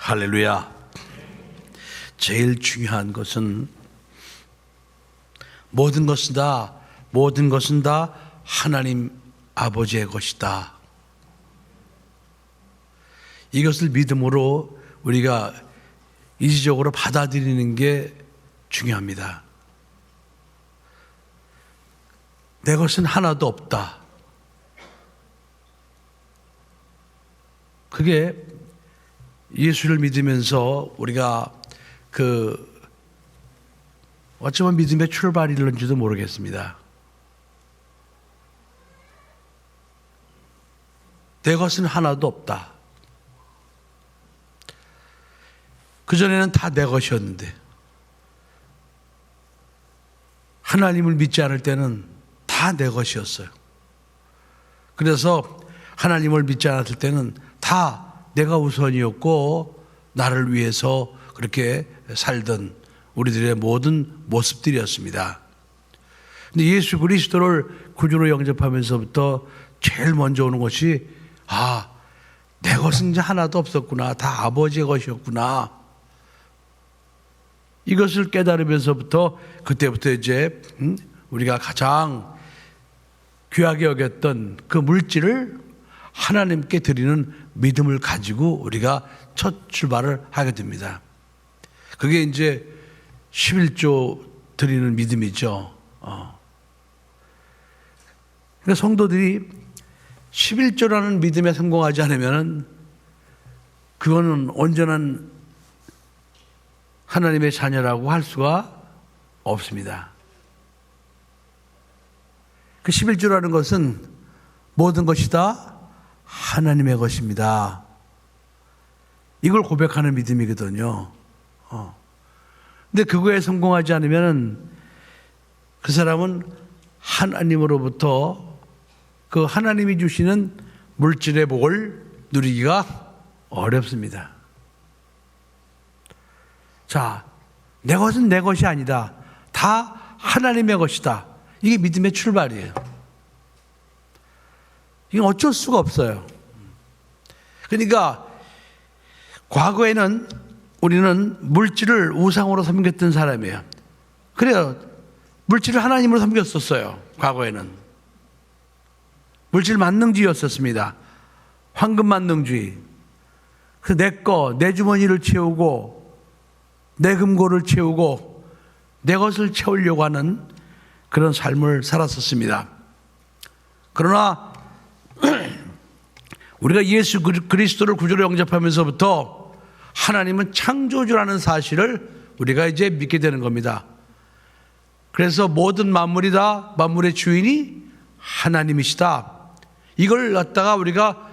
할렐루야. 제일 중요한 것은 모든 것은 다 하나님 아버지의 것이다. 이것을 믿음으로 우리가 이지적으로 받아들이는 게 중요합니다. 내 것은 하나도 없다. 그게 예수를 믿으면서 우리가 어쩌면 믿음의 출발일런지도 모르겠습니다. 내 것은 하나도 없다. 그전에는 다 내 것이었는데 하나님을 믿지 않을 때는 다 내 것이었어요. 그래서 하나님을 믿지 않았을 때는 다 내가 우선이었고 나를 위해서 그렇게 살던 우리들의 모든 모습들이었습니다. 근데 예수 그리스도를 구주로 영접하면서부터 제일 먼저 오는 것이 내 것은 이제 하나도 없었구나. 다 아버지의 것이었구나. 이것을 깨달으면서부터 그때부터 이제 우리가 가장 귀하게 여겼던 그 물질을 하나님께 드리는 믿음을 가지고 우리가 첫 출발을 하게 됩니다. 그게 이제 11조 드리는 믿음이죠. 그러니까 성도들이 11조라는 믿음에 성공하지 않으면 그거는 온전한 하나님의 자녀라고 할 수가 없습니다. 그 11조라는 것은 모든 것이 다 하나님의 것입니다. 이걸 고백하는 믿음이거든요. 근데 그거에 성공하지 않으면 그 사람은 하나님으로부터 그 하나님이 주시는 물질의 복을 누리기가 어렵습니다. 자, 내 것은 내 것이 아니다. 다 하나님의 것이다. 이게 믿음의 출발이에요. 이건 어쩔 수가 없어요. 그러니까 과거에는 우리는 물질을 우상으로 섬겼던 사람이에요. 그래요. 물질을 하나님으로 섬겼었어요. 과거에는. 물질 만능주의였었습니다. 황금 만능주의. 그래서 내 거, 내 주머니를 채우고 내 금고를 채우고 내 것을 채우려고 하는 그런 삶을 살았었습니다. 그러나 우리가 예수 그리스도를 구주로 영접하면서부터 하나님은 창조주라는 사실을 우리가 이제 믿게 되는 겁니다. 그래서 모든 만물이 다 만물의 주인이 하나님이시다. 이걸 갖다가 우리가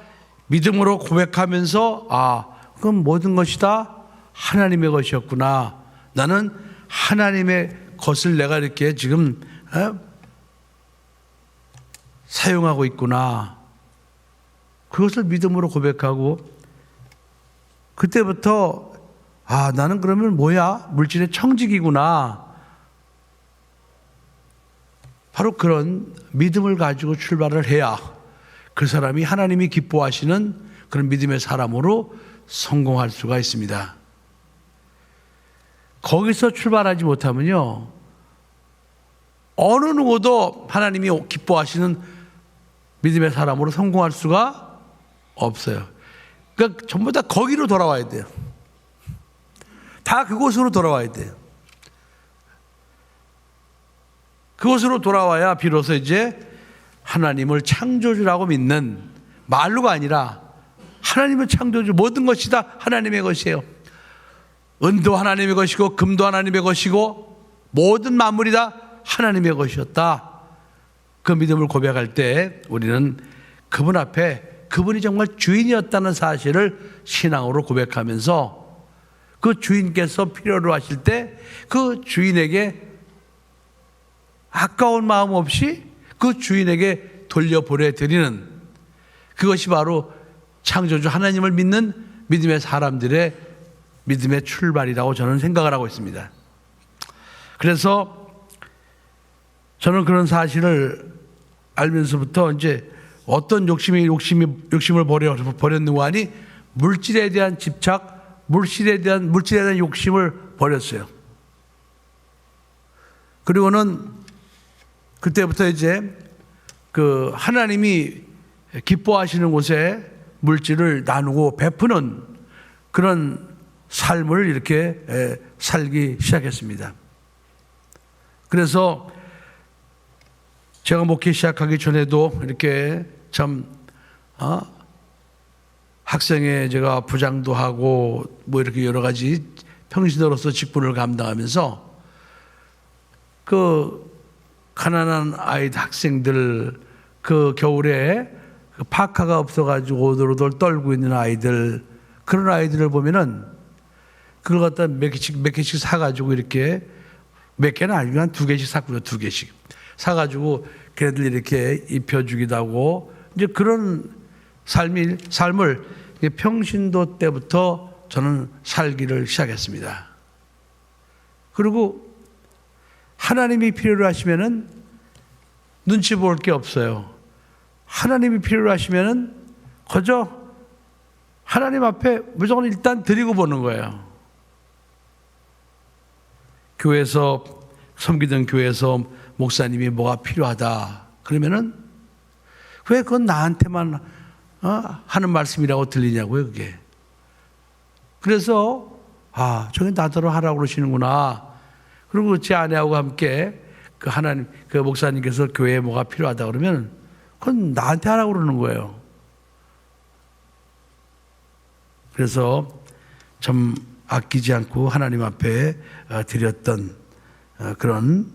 믿음으로 고백하면서 그럼 모든 것이 다 하나님의 것이었구나. 나는 하나님의 것을 내가 이렇게 지금 사용하고 있구나. 그것을 믿음으로 고백하고 그때부터 나는 그러면 뭐야? 물질의 청직이구나. 바로 그런 믿음을 가지고 출발을 해야 그 사람이 하나님이 기뻐하시는 그런 믿음의 사람으로 성공할 수가 있습니다. 거기서 출발하지 못하면요, 어느 누구도 하나님이 기뻐하시는 믿음의 사람으로 성공할 수가 없어요. 그러니까 전부 다 거기로 돌아와야 돼요. 다 그곳으로 돌아와야 돼요. 그곳으로 돌아와야 비로소 이제 하나님을 창조주라고 믿는, 말로가 아니라 하나님은 창조주, 모든 것이 다 하나님의 것이에요. 은도 하나님의 것이고 금도 하나님의 것이고 모든 만물이 다 하나님의 것이었다. 그 믿음을 고백할 때 우리는 그분 앞에 그분이 정말 주인이었다는 사실을 신앙으로 고백하면서 그 주인께서 필요로 하실 때 그 주인에게 아까운 마음 없이 그 주인에게 돌려보내드리는, 그것이 바로 창조주 하나님을 믿는 믿음의 사람들의 믿음의 출발이라고 저는 생각을 하고 있습니다. 그래서 저는 그런 사실을 알면서부터 이제 어떤 욕심을 버렸는가 하니 물질에 대한 집착, 물질에 대한 욕심을 버렸어요. 그리고는 그때부터 이제 그 하나님이 기뻐하시는 곳에 물질을 나누고 베푸는 그런 삶을 이렇게 살기 시작했습니다. 그래서 제가 목회 시작하기 전에도 이렇게 참 학생회 제가 부장도 하고 뭐 이렇게 여러 가지 평신도로서 직분을 감당하면서 그 가난한 아이들 학생들 그 겨울에 그 파카가 없어가지고 오돌오돌 떨고 있는 아이들 그런 아이들을 보면은 그걸 갖다 몇 개씩 사가지고 이렇게 몇 개는 아니고 한 2개씩 샀고요. 2개씩 사가지고 걔네들 이렇게 입혀주기도 하고 이제 그런 삶을 평신도 때부터 저는 살기를 시작했습니다. 그리고 하나님이 필요로 하시면은 눈치 볼 게 없어요. 하나님이 필요로 하시면은 그저 하나님 앞에 무조건 일단 드리고 보는 거예요. 교회에서 섬기던 교회에서 목사님이 뭐가 필요하다 그러면은 왜 그건 나한테만 하는 말씀이라고 들리냐고요, 그게. 그래서 저게 나더러 하라고 그러시는구나. 그리고 제 아내하고 함께 그 목사님께서 교회에 뭐가 필요하다 그러면 그건 나한테 하라고 그러는 거예요. 그래서 참 아끼지 않고 하나님 앞에 드렸던 그런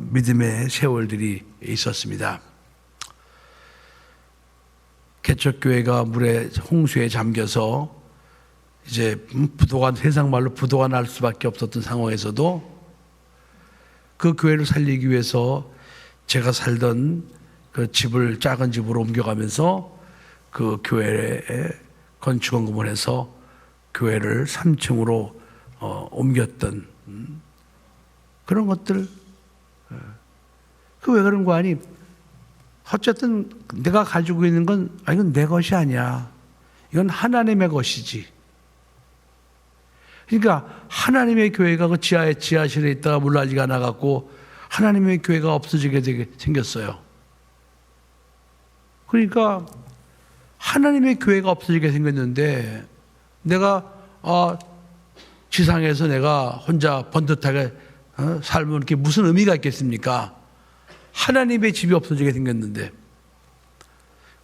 믿음의 세월들이 있었습니다. 개척교회가 홍수에 잠겨서 이제 세상 말로 부도가 날 수밖에 없었던 상황에서도 그 교회를 살리기 위해서 제가 살던 그 작은 집으로 옮겨가면서 그 교회에 건축원금을 해서 교회를 3층으로 옮겼던 그런 것들. 왜 그런 거 아니? 어쨌든 내가 가지고 있는 건 이건 내 것이 아니야. 이건 하나님의 것이지. 그러니까 하나님의 교회가 그 지하실에 있다가 물난리가 나갖고 하나님의 교회가 없어지게 생겼어요. 그러니까 하나님의 교회가 없어지게 생겼는데 내가 지상에서 내가 혼자 번듯하게 살면 이렇게 무슨 의미가 있겠습니까? 하나님의 집이 없어지게 생겼는데.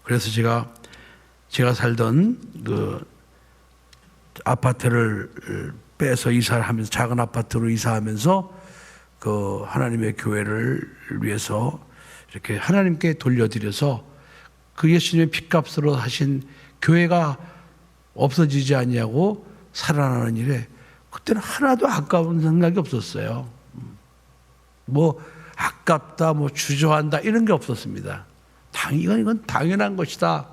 그래서 제가 살던 그 아파트를 빼서 이사를 하면서 작은 아파트로 이사하면서 그 하나님의 교회를 위해서 이렇게 하나님께 돌려드려서 그 예수님의 핏값으로 하신 교회가 없어지지 않냐고 살아나는 일에 그때는 하나도 아까운 생각이 없었어요. 뭐 아깝다, 뭐 주저한다 이런 게 없었습니다. 이건 당연한 것이다.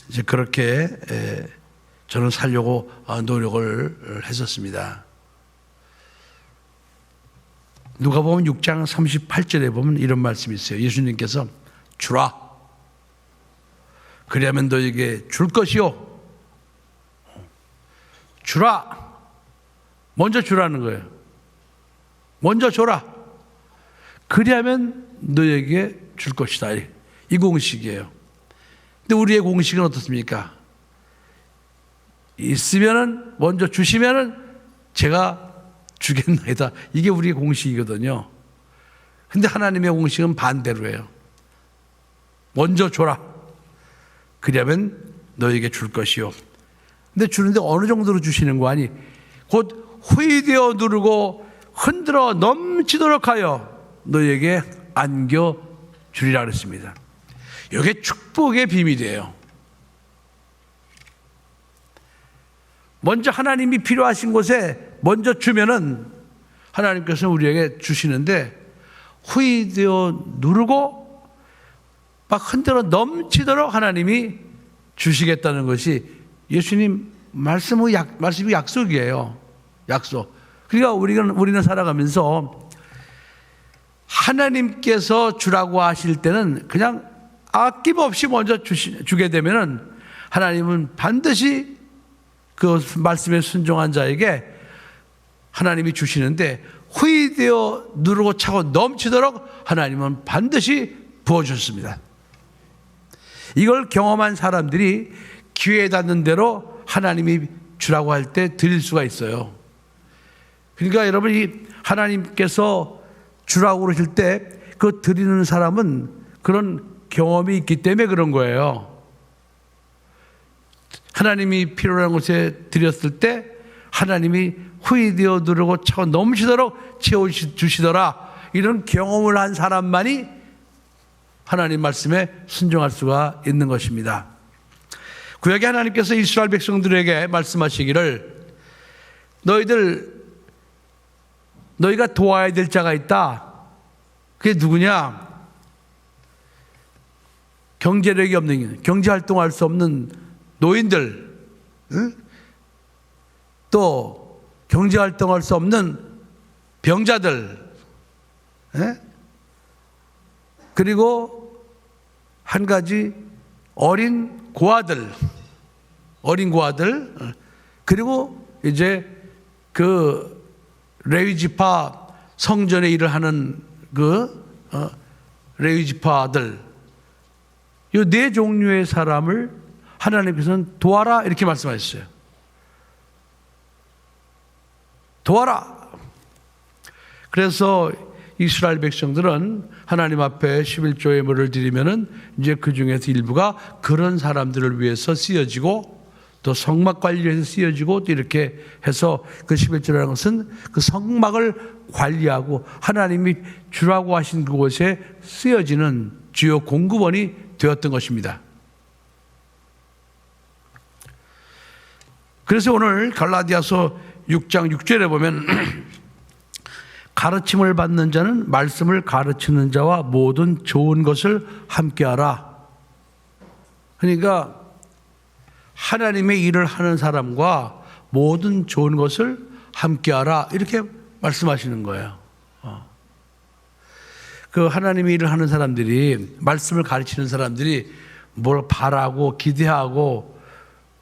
이제 그렇게 저는 살려고 노력을 했었습니다. 누가복음 6장 38절에 보면 이런 말씀이 있어요. 예수님께서 주라. 그리하면 너에게 줄 것이요. 주라. 먼저 주라는 거예요. 먼저 줘라. 그리하면 너에게 줄 것이다. 이 공식이에요. 근데 우리의 공식은 어떻습니까? 있으면은 먼저 주시면은 제가 주겠나이다. 이게 우리의 공식이거든요. 근데 하나님의 공식은 반대로예요. 먼저 줘라. 그러면 너에게 줄 것이요. 근데 주는데 어느 정도로 주시는 거 아니? 곧 후이되어 누르고 흔들어 넘치도록 하여 너에게 안겨 주리라 그랬습니다. 이게 축복의 비밀이에요. 먼저 하나님이 필요하신 곳에 먼저 주면은 하나님께서 우리에게 주시는데 후이되어 누르고 막 흔들어 넘치도록 하나님이 주시겠다는 것이 예수님 말씀이 약속이에요. 약속. 그러니까 우리는 살아가면서 하나님께서 주라고 하실 때는 그냥 아낌없이 먼저 주게 되면은 하나님은 반드시 그 말씀에 순종한 자에게 하나님이 주시는데 후히되어 누르고 차고 넘치도록 하나님은 반드시 부어주셨습니다. 이걸 경험한 사람들이 기회에 닿는 대로 하나님이 주라고 할 때 드릴 수가 있어요. 그러니까 여러분이 하나님께서 주라고 그러실 때 그 드리는 사람은 그런 경험이 있기 때문에 그런 거예요. 하나님이 필요한 곳에 드렸을 때 하나님이 후히되어 누르고 차고 넘치도록 채워주시더라. 이런 경험을 한 사람만이 하나님 말씀에 순종할 수가 있는 것입니다. 구약의 하나님께서 이스라엘 백성들에게 말씀하시기를 너희가 도와야 될 자가 있다. 그게 누구냐? 경제력이 없는, 경제활동할 수 없는 노인들, 응? 또 경제활동할 수 없는 병자들, 그리고 한 가지 어린 고아들, 그리고 이제 그 레위지파 성전에 일을 하는 레위지파들, 이 네 종류의 사람을 하나님께서는 도와라 이렇게 말씀하셨어요. 도와라. 그래서 이스라엘 백성들은 하나님 앞에 11조 예물을 드리면은 이제 그 중에서 일부가 그런 사람들을 위해서 쓰여지고 또 성막 관리에서 쓰여지고 또 이렇게 해서 그 11조라는 것은 그 성막을 관리하고 하나님이 주라고 하신 그곳에 쓰여지는 주요 공급원이 되었던 것입니다. 그래서 오늘 갈라디아서 6장 6절에 보면 가르침을 받는 자는 말씀을 가르치는 자와 모든 좋은 것을 함께하라. 그러니까 하나님의 일을 하는 사람과 모든 좋은 것을 함께하라 이렇게 말씀하시는 거예요. 그 하나님의 일을 하는 사람들이, 말씀을 가르치는 사람들이 뭘 바라고 기대하고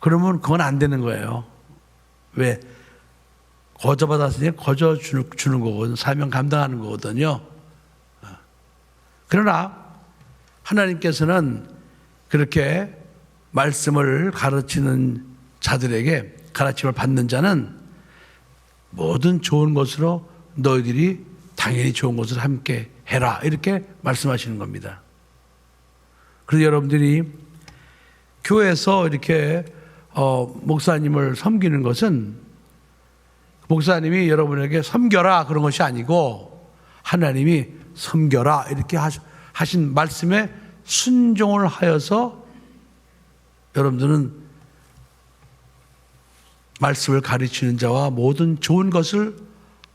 그러면 그건 안 되는 거예요. 왜? 거저 받았으니 거저 주는 거거든요. 사명 감당하는 거거든요. 그러나 하나님께서는 그렇게 말씀을 가르치는 자들에게, 가르침을 받는 자는 모든 좋은 것으로 너희들이 당연히 좋은 것을 함께 해라 이렇게 말씀하시는 겁니다. 그래서 여러분들이 교회에서 이렇게 목사님을 섬기는 것은 목사님이 여러분에게 섬겨라 그런 것이 아니고 하나님이 섬겨라 이렇게 하신 말씀에 순종을 하여서 여러분들은 말씀을 가르치는 자와 모든 좋은 것을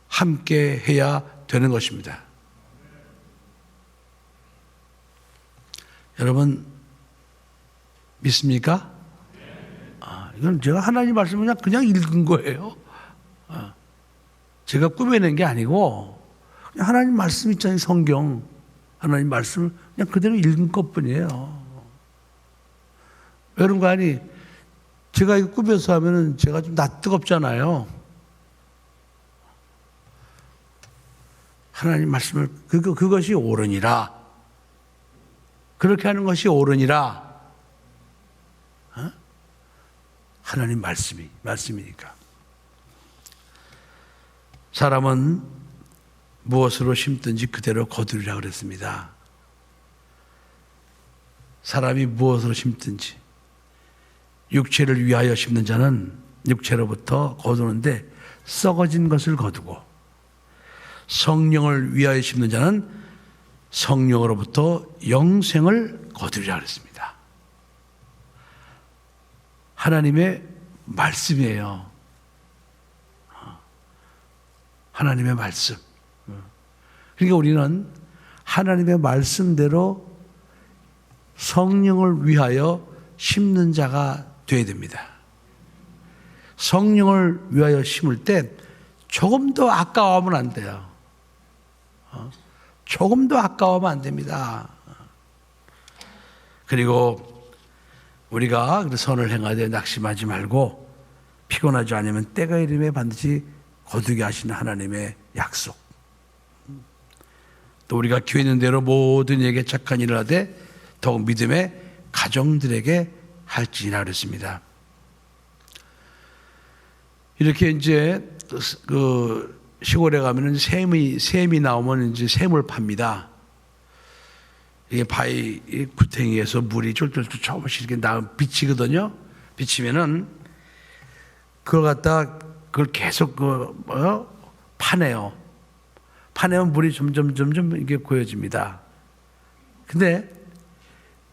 함께 해야 되는 것입니다. 여러분 믿습니까? 이건 제가 하나님 말씀을 그냥 읽은 거예요. 제가 꾸며낸 게 아니고 그냥 하나님 말씀 있잖아요. 성경 하나님 말씀을 그냥 그대로 읽은 것뿐이에요. 여러분 아니 제가 이거 꾸며서 하면은 제가 좀 낯뜨겁잖아요. 하나님 말씀을 그것이 옳으니라. 그렇게 하는 것이 옳으니라. 하나님 말씀이니까. 사람은 무엇으로 심든지 그대로 거두리라 그랬습니다. 사람이 무엇으로 심든지 육체를 위하여 심는 자는 육체로부터 거두는데 썩어진 것을 거두고 성령을 위하여 심는 자는 성령으로부터 영생을 거두리라 그랬습니다. 하나님의 말씀이에요. 하나님의 말씀. 그러니까 우리는 하나님의 말씀대로 성령을 위하여 심는 자가 되어야 됩니다. 성령을 위하여 심을 때 조금 더 아까워하면 안 돼요. 조금 더 아까워하면 안 됩니다. 그리고 우리가 선을 행하되 낙심하지 말고 피곤하지 않으면 때가 이름에 반드시 거두게 하시는 하나님의 약속. 또 우리가 기회 있는 대로 모든 이에게 착한 일을 하되 더욱 믿음의 가정들에게 할지니라 그랬습니다. 이렇게 이제 그 시골에 가면은 샘이 나오면 이제 샘을 팝니다. 이게 바위 구탱이에서 물이 쫄쫄쫄 조금씩 이렇게 비치거든요. 비치면은 그걸 갖다 그걸 계속 파내요. 파내면 물이 점점 이게 고여집니다. 근데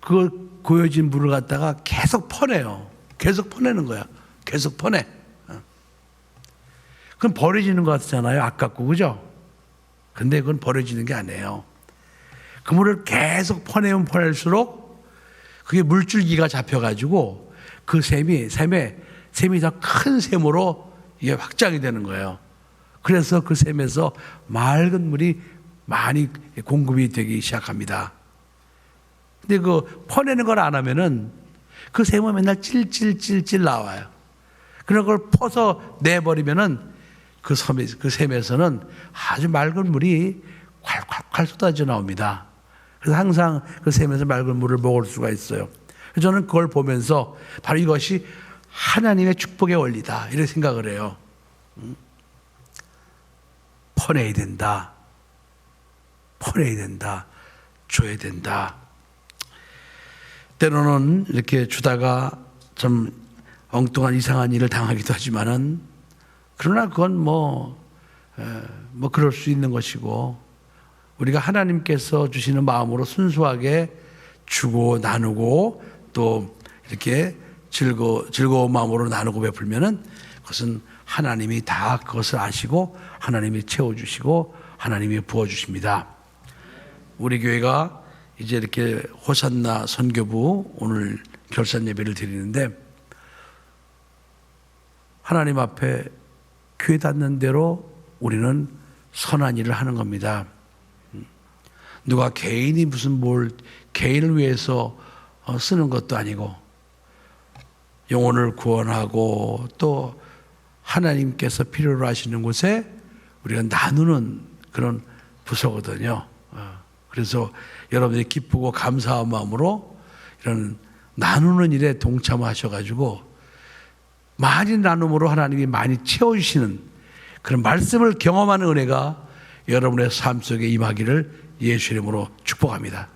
그 고여진 물을 갖다가 계속 퍼내요. 계속 퍼내는 거야. 계속 퍼내. 그건 버려지는 것 같잖아요. 아깝고, 그죠? 근데 그건 버려지는 게 아니에요. 그 물을 계속 퍼내면 퍼낼수록 그게 물줄기가 잡혀가지고 그 샘이 더 큰 샘으로 이게 확장이 되는 거예요. 그래서 그 샘에서 맑은 물이 많이 공급이 되기 시작합니다. 근데 그 퍼내는 걸 안 하면은 그 샘은 맨날 찔찔찔찔 나와요. 그런 걸 퍼서 내버리면은 그 샘에서는 아주 맑은 물이 콸콸콸 쏟아져 나옵니다. 그래서 항상 그 샘에서 맑은 물을 먹을 수가 있어요. 그래서 저는 그걸 보면서 바로 이것이 하나님의 축복의 원리다 이렇게 생각을 해요. 퍼내야 된다. 퍼내야 된다. 줘야 된다. 때로는 이렇게 주다가 좀 엉뚱한 이상한 일을 당하기도 하지만은 그러나 그건 뭐 그럴 수 있는 것이고 우리가 하나님께서 주시는 마음으로 순수하게 주고 나누고 또 이렇게 즐거운 마음으로 나누고 베풀면은 그것은 하나님이 다 그것을 아시고 하나님이 채워주시고 하나님이 부어주십니다. 우리 교회가 이제 이렇게 호산나 선교부 오늘 결산 예배를 드리는데 하나님 앞에 귀에 닿는 대로 우리는 선한 일을 하는 겁니다. 누가 개인이 무슨 개인을 위해서 쓰는 것도 아니고 영혼을 구원하고 또 하나님께서 필요로 하시는 곳에 우리가 나누는 그런 부서거든요. 그래서 여러분들이 기쁘고 감사한 마음으로 이런 나누는 일에 동참하셔가지고 많이 나눔으로 하나님이 많이 채워주시는 그런 말씀을 경험하는 은혜가 여러분의 삶 속에 임하기를 예수 이름으로 축복합니다.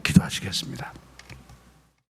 기도하시겠습니다.